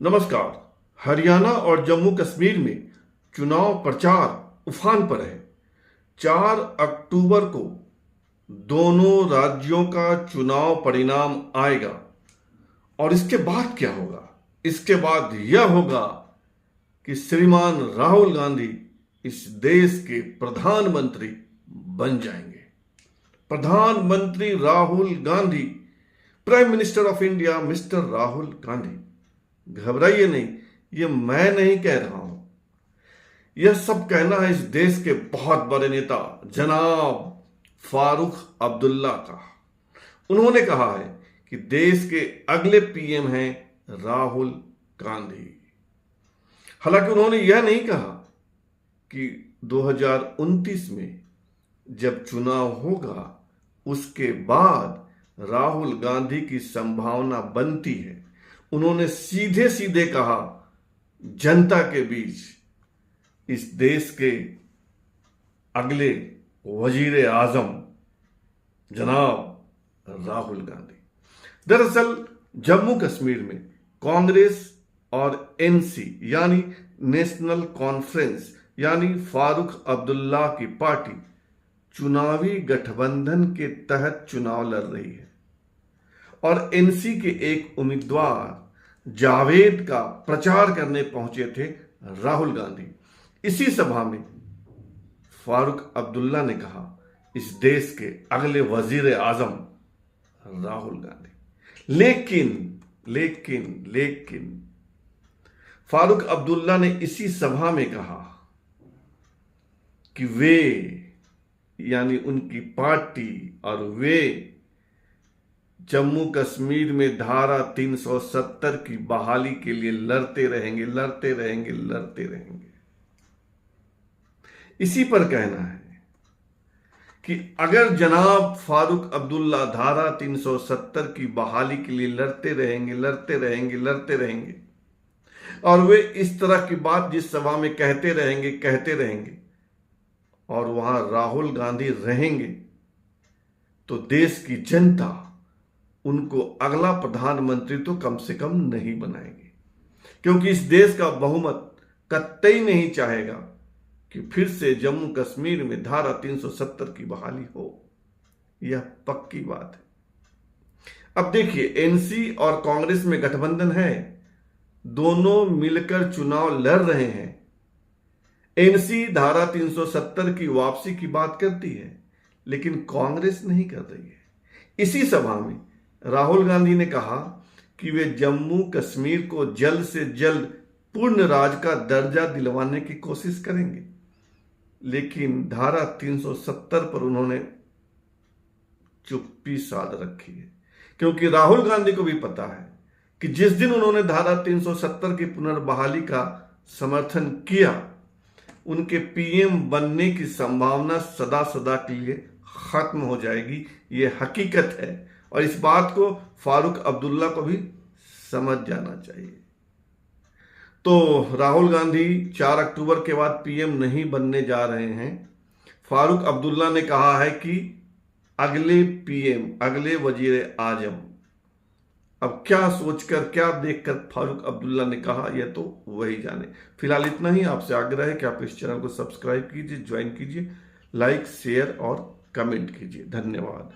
नमस्कार। हरियाणा और जम्मू कश्मीर में चुनाव प्रचार उफान पर है। 4 अक्टूबर को दोनों राज्यों का चुनाव परिणाम आएगा और इसके बाद क्या होगा? इसके बाद यह होगा कि श्रीमान राहुल गांधी इस देश के प्रधानमंत्री बन जाएंगे। प्रधानमंत्री Rahul Gandhi, prime minister of India mister Rahul Gandhi. घबराइए नहीं, ये मैं नहीं कह रहा हूं, यह सब कहना है इस देश के बहुत बड़े नेता जनाब फारूक अब्दुल्ला का। उन्होंने कहा है कि देश के अगले पीएम हैं राहुल गांधी। हालांकि उन्होंने यह नहीं कहा कि 2029 में जब चुनाव होगा उसके बाद राहुल गांधी की संभावना बनती है। उन्होंने सीधे सीधे कहा जनता के बीच इस देश के अगले वजीर आजम जनाब राहुल गांधी। दरअसल जम्मू कश्मीर में कांग्रेस और एनसी यानी नेशनल कॉन्फ्रेंस यानी फारूक अब्दुल्ला की पार्टी चुनावी गठबंधन के तहत चुनाव लड़ रही है और एनसी के एक उम्मीदवार जावेद का प्रचार करने पहुंचे थे राहुल गांधी। इसी सभा में फारूक अब्दुल्ला ने कहा इस देश के अगले वजीर आजम राहुल गांधी। लेकिन फारूक अब्दुल्ला ने इसी सभा में कहा कि वे यानी उनकी पार्टी और वे जम्मू कश्मीर में धारा 370 की बहाली के लिए लड़ते रहेंगे। इसी पर कहना है कि अगर जनाब फारूक अब्दुल्ला धारा 370 की बहाली के लिए लड़ते रहेंगे और वे इस तरह की बात जिस सभा में कहते रहेंगे और वहां राहुल गांधी रहेंगे तो देश की जनता उनको अगला प्रधानमंत्री तो कम से कम नहीं बनाएगी, क्योंकि इस देश का बहुमत कतई नहीं चाहेगा कि फिर से जम्मू कश्मीर में धारा 370 की बहाली हो। यह पक्की बात है। अब देखिए, एनसी और कांग्रेस में गठबंधन है, दोनों मिलकर चुनाव लड़ रहे हैं। एनसी धारा 370 की वापसी की बात करती है लेकिन कांग्रेस नहीं कर रही है। इसी सभा में राहुल गांधी ने कहा कि वे जम्मू कश्मीर को जल्द से जल्द पूर्ण राज्य का दर्जा दिलवाने की कोशिश करेंगे, लेकिन धारा 370 पर उन्होंने चुप्पी साध रखी है, क्योंकि राहुल गांधी को भी पता है कि जिस दिन उन्होंने धारा 370 की पुनर्बहाली का समर्थन किया उनके पीएम बनने की संभावना सदा सदा के लिए खत्म हो जाएगी। यह हकीकत है और इस बात को फारूक अब्दुल्ला को भी समझ जाना चाहिए। तो राहुल गांधी 4 अक्टूबर के बाद पीएम नहीं बनने जा रहे हैं। फारूक अब्दुल्ला ने कहा है कि अगले पीएम, अगले वजीर आजम। अब क्या सोचकर, क्या देखकर फारूक अब्दुल्ला ने कहा, यह तो वही जाने। फिलहाल इतना ही। आपसे आग्रह है कि आप इस चैनल को सब्सक्राइब कीजिए, ज्वाइन कीजिए, लाइक, शेयर और कमेंट कीजिए। धन्यवाद।